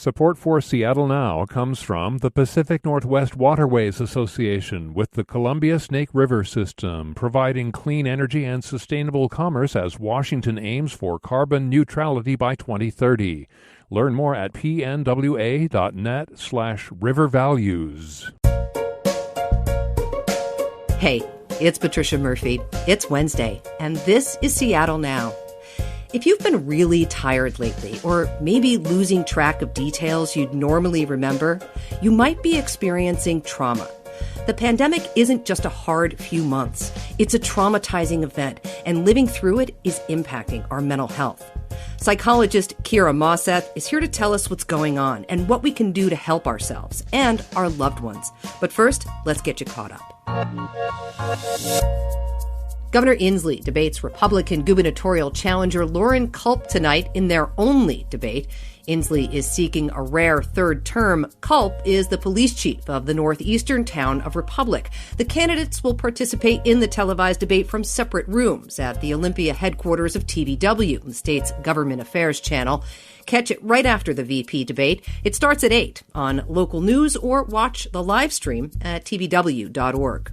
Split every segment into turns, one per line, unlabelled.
Support for Seattle Now comes from the Pacific Northwest Waterways Association with the Columbia Snake River System, providing clean energy and sustainable commerce as Washington aims for carbon neutrality by 2030. Learn more at pnwa.net/rivervalues.
Hey, it's Patricia Murphy. It's Wednesday, and this is Seattle Now. If you've been really tired lately, or maybe losing track of details you'd normally remember, you might be experiencing trauma. The pandemic isn't just a hard few months. It's a traumatizing event, and living through it is impacting our mental health. Psychologist Mauseth is here to tell us what's going on and what we can do to help ourselves and our loved ones. But first, let's get you caught up. Governor Inslee debates Republican gubernatorial challenger Lauren Culp tonight in their only debate. Inslee is seeking a rare third term. Culp is the police chief of the northeastern town of Republic. The candidates will participate in the televised debate from separate rooms at the Olympia headquarters of TVW, the state's government affairs channel. Catch it right after the VP debate. It starts at 8 on local news or watch the live stream at tvw.org.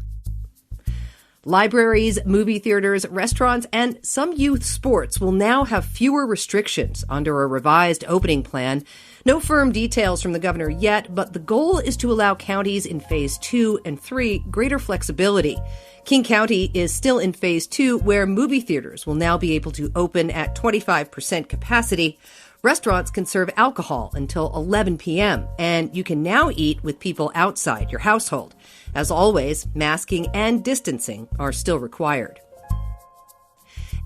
Libraries, movie theaters, restaurants, and some youth sports will now have fewer restrictions under a revised opening plan. No firm details from the governor yet, but the goal is to allow counties in Phase 2 and 3 greater flexibility. King County is still in Phase 2, where movie theaters will now be able to open at 25% capacity. Restaurants can serve alcohol until 11 p.m., and you can now eat with people outside your household. As always, masking and distancing are still required.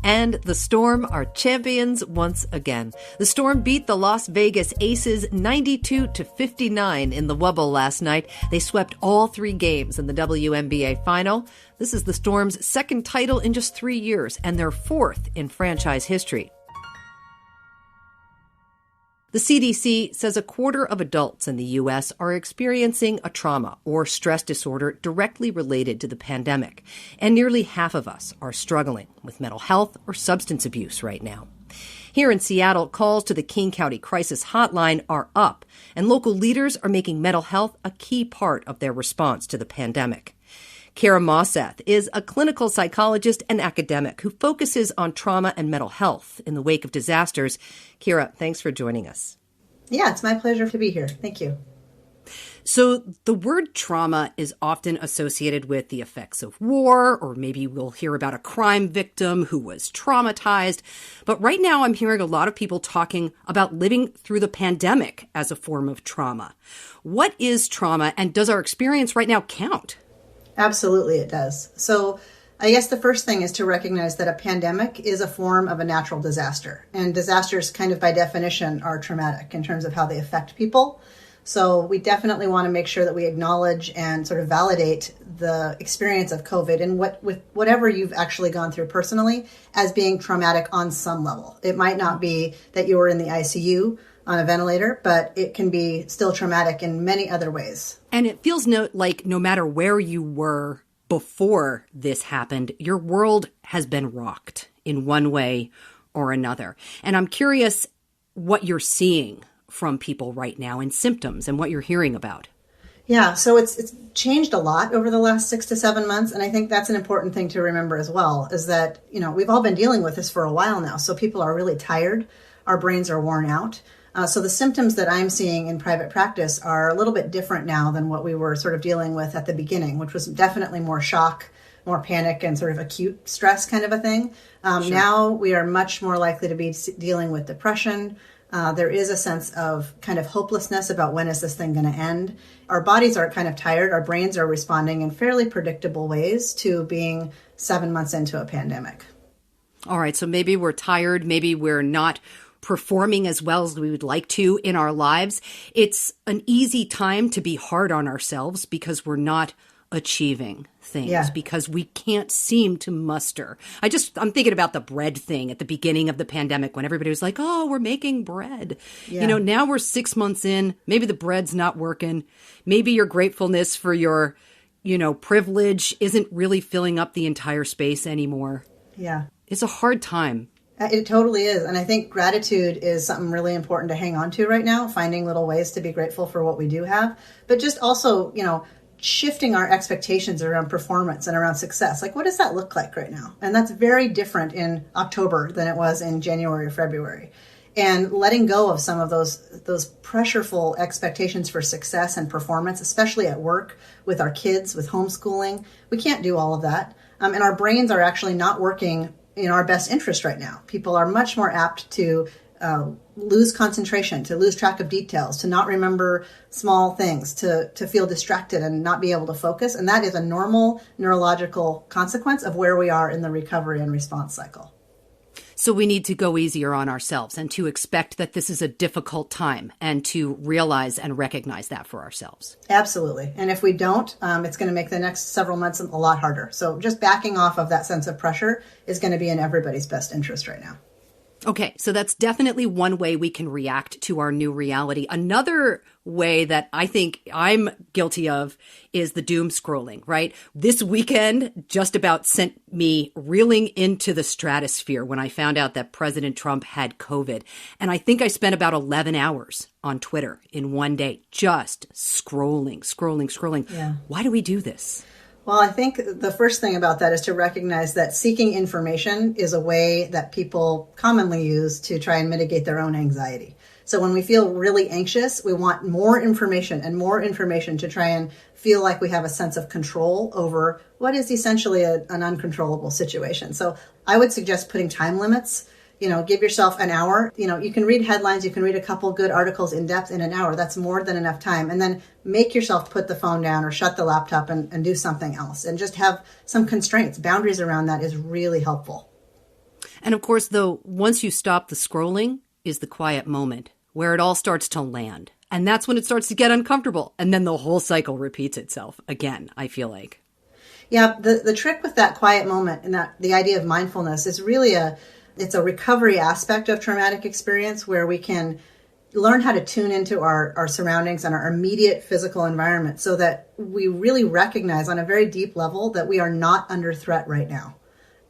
And the Storm are champions once again. The Storm beat the Las Vegas Aces 92-59 in the Wubble last night. They swept all 3 games in the WNBA final. This is the Storm's second title in just 3 years and their 4th in franchise history. The CDC says a quarter of adults in the U.S. are experiencing a trauma or stress disorder directly related to the pandemic, and nearly half of us are struggling with mental health or substance abuse right now. Here in Seattle, calls to the King County Crisis Hotline are up, and local leaders are making mental health a key part of their response to the pandemic. Mauseth is a clinical psychologist and academic who focuses on trauma and mental health in the wake of disasters. Thanks for joining us.
Yeah, it's my pleasure to be here. Thank you.
So the word trauma is often associated with the effects of war, or maybe we'll hear about a crime victim who was traumatized. But right now I'm hearing a lot of people talking about living through the pandemic as a form of trauma. What is trauma, and does our experience right now count?
Absolutely, it does. So I guess the first thing is to recognize that a pandemic is a form of a natural disaster. And disasters kind of by definition are traumatic in terms of how they affect people. So we definitely want to make sure that we acknowledge and sort of validate the experience of COVID and with whatever you've actually gone through personally as being traumatic on some level. It might not be that you were in the ICU on a ventilator, but it can be still traumatic in many other ways.
And it feels like no matter where you were before this happened, your world has been rocked in one way or another. And I'm curious what you're seeing from people right now and symptoms and what you're hearing about.
Yeah, so it's changed a lot over the last 6 to 7 months. And I think that's an important thing to remember as well, is that, we've all been dealing with this for a while now. So people are really tired. Our brains are worn out. So the symptoms that I'm seeing in private practice are a little bit different now than what we were sort of dealing with at the beginning, which was definitely more shock, more panic, and sort of acute stress kind of a thing. Sure. Now we are much more likely to be dealing with depression. There is a sense of kind of hopelessness about when is this thing going to end. Our bodies are kind of tired. Our brains are responding in fairly predictable ways to being 7 months into a pandemic.
All right. So maybe we're tired. Maybe we're not performing as well as we would like to in our lives. It's an easy time to be hard on ourselves because we're not achieving things, because we can't seem to muster. I'm thinking about the bread thing at the beginning of the pandemic when everybody was like, oh, we're making bread. Yeah. Now we're 6 months in, maybe the bread's not working. Maybe your gratefulness for your, privilege isn't really filling up the entire space anymore.
Yeah.
It's a hard time
It totally is. And I think gratitude is something really important to hang on to right now, finding little ways to be grateful for what we do have, but just also, shifting our expectations around performance and around success. Like, what does that look like right now? And that's very different in October than it was in January or February. And letting go of some of those pressureful expectations for success and performance, especially at work, with our kids, with homeschooling. We can't do all of that. And our brains are actually not working in our best interest right now. People are much more apt to lose concentration, to lose track of details, to not remember small things, to feel distracted and not be able to focus. And that is a normal neurological consequence of where we are in the recovery and response cycle.
So we need to go easier on ourselves and to expect that this is a difficult time and to realize and recognize that for ourselves.
Absolutely. And if we don't, it's going to make the next several months a lot harder. So just backing off of that sense of pressure is going to be in everybody's best interest right now.
Okay, so that's definitely one way we can react to our new reality. Another way that I think I'm guilty of is the doom scrolling, right? This weekend just about sent me reeling into the stratosphere when I found out that President Trump had COVID. And I think I spent about 11 hours on Twitter in one day, just scrolling.
Yeah.
Why do we do this?
Well, I think the first thing about that is to recognize that seeking information is a way that people commonly use to try and mitigate their own anxiety. So when we feel really anxious, we want more information to try and feel like we have a sense of control over what is essentially an uncontrollable situation. So I would suggest putting time limits. Give yourself an hour. You can read headlines. You can read a couple good articles in depth in an hour. That's more than enough time. And then make yourself put the phone down or shut the laptop and do something else. And just have some constraints. Boundaries around that is really helpful.
And of course, though, once you stop the scrolling is the quiet moment where it all starts to land. And that's when it starts to get uncomfortable. And then the whole cycle repeats itself again, I feel like.
Yeah, the trick with that quiet moment and that the idea of mindfulness is really it's a recovery aspect of traumatic experience where we can learn how to tune into our surroundings and our immediate physical environment so that we really recognize on a very deep level that we are not under threat right now.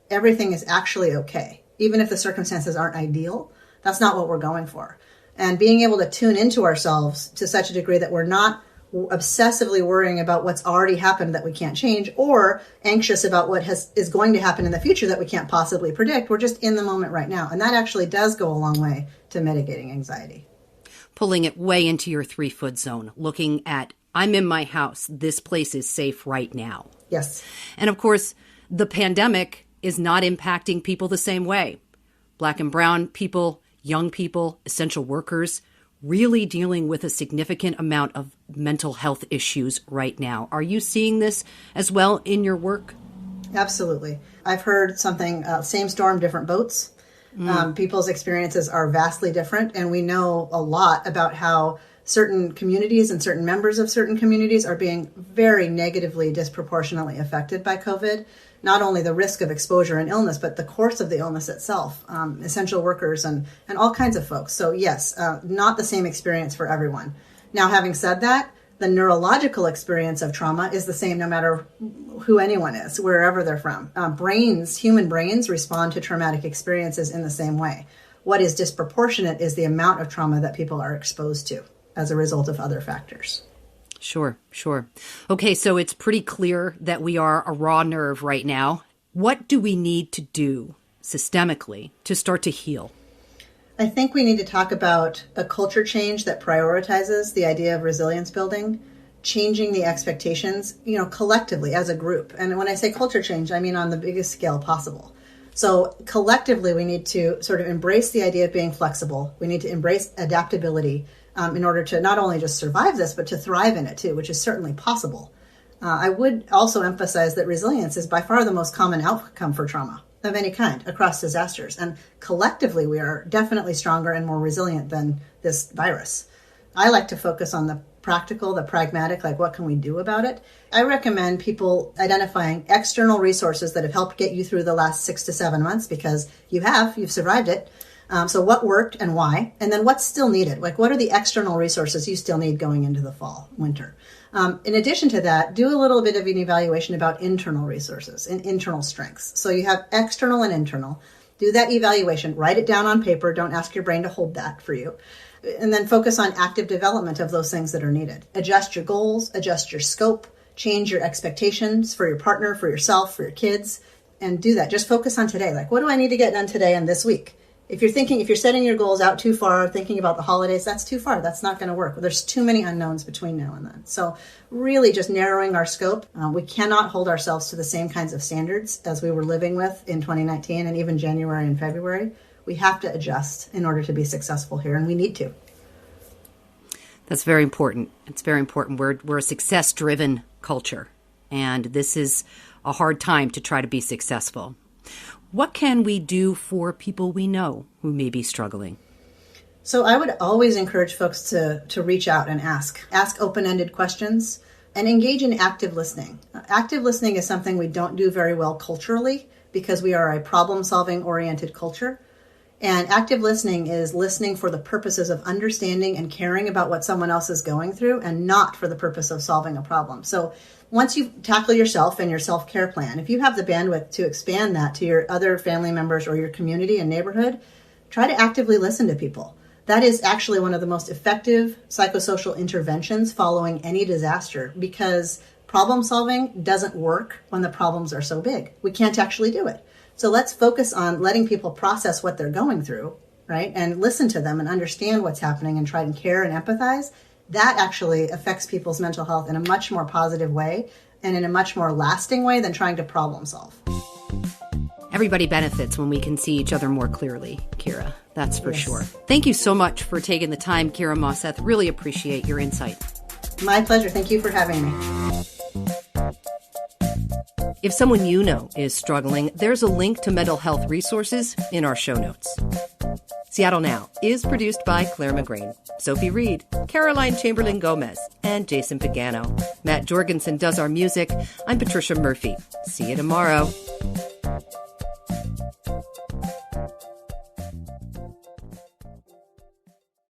Everything is actually okay. Even if the circumstances aren't ideal, that's not what we're going for. And being able to tune into ourselves to such a degree that we're not obsessively worrying about what's already happened that we can't change or anxious about what is going to happen in the future that we can't possibly predict. We're just in the moment right now. And that actually does go a long way to mitigating anxiety.
Pulling it way into your 3-foot zone, looking at, I'm in my house. This place is safe right now.
Yes.
And of course, the pandemic is not impacting people the same way. Black and brown people, young people, essential workers, really dealing with a significant amount of mental health issues right now. Are you seeing this as well in your work?
Absolutely. I've heard something, same storm, different boats. People's experiences are vastly different, and we know a lot about how certain communities and certain members of certain communities are being very negatively, disproportionately affected by COVID. Not only the risk of exposure and illness, but the course of the illness itself, essential workers and all kinds of folks. So yes, not the same experience for everyone. Now, having said that, the neurological experience of trauma is the same no matter who anyone is, wherever they're from. Human brains respond to traumatic experiences in the same way. What is disproportionate is the amount of trauma that people are exposed to as a result of other factors.
Sure. Okay, so it's pretty clear that we are a raw nerve right now. What do we need to do systemically to start to heal?
I think we need to talk about a culture change that prioritizes the idea of resilience building, changing the expectations, collectively as a group. And when I say culture change, I mean on the biggest scale possible. So collectively, we need to sort of embrace the idea of being flexible. We need to embrace adaptability. In order to not only just survive this, but to thrive in it too, which is certainly possible. I would also emphasize that resilience is by far the most common outcome for trauma of any kind across disasters. And collectively, we are definitely stronger and more resilient than this virus. I like to focus on the practical, the pragmatic, like what can we do about it? I recommend people identifying external resources that have helped get you through the last 6 to 7 months because you've survived it. So what worked and why? And then what's still needed? Like what are the external resources you still need going into the fall, winter? In addition to that, do a little bit of an evaluation about internal resources and internal strengths. So you have external and internal. Do that evaluation. Write it down on paper. Don't ask your brain to hold that for you. And then focus on active development of those things that are needed. Adjust your goals, adjust your scope, change your expectations for your partner, for yourself, for your kids, and do that. Just focus on today. Like, what do I need to get done today and this week? If you're setting your goals out too far, thinking about the holidays, that's too far. That's not going to work. There's too many unknowns between now and then. So really just narrowing our scope. We cannot hold ourselves to the same kinds of standards as we were living with in 2019 and even January and February. We have to adjust in order to be successful here, and we need to.
That's very important. It's very important. We're a success-driven culture, and this is a hard time to try to be successful. What can we do for people we know who may be struggling?
So I would always encourage folks to reach out and ask open-ended questions and engage in active listening. Active listening is something we don't do very well culturally because we are a problem-solving oriented culture. And active listening is listening for the purposes of understanding and caring about what someone else is going through and not for the purpose of solving a problem. So once you tackle yourself and your self-care plan, if you have the bandwidth to expand that to your other family members or your community and neighborhood, try to actively listen to people. That is actually one of the most effective psychosocial interventions following any disaster, because problem solving doesn't work when the problems are so big. We can't actually do it. So let's focus on letting people process what they're going through, right? And listen to them and understand what's happening and try and care and empathize. That actually affects people's mental health in a much more positive way and in a much more lasting way than trying to problem solve.
Everybody benefits when we can see each other more clearly, Kira. That's for sure. Thank you so much for taking the time, Kira Mauseth. Really appreciate your insight.
My pleasure. Thank you for having me.
If someone you know is struggling, there's a link to mental health resources in our show notes. Seattle Now is produced by Clare McGrane, Sophie Reed, Caroline Chamberlain Gomez, and Jason Pagano. Matt Jorgensen does our music. I'm Patricia Murphy. See you tomorrow.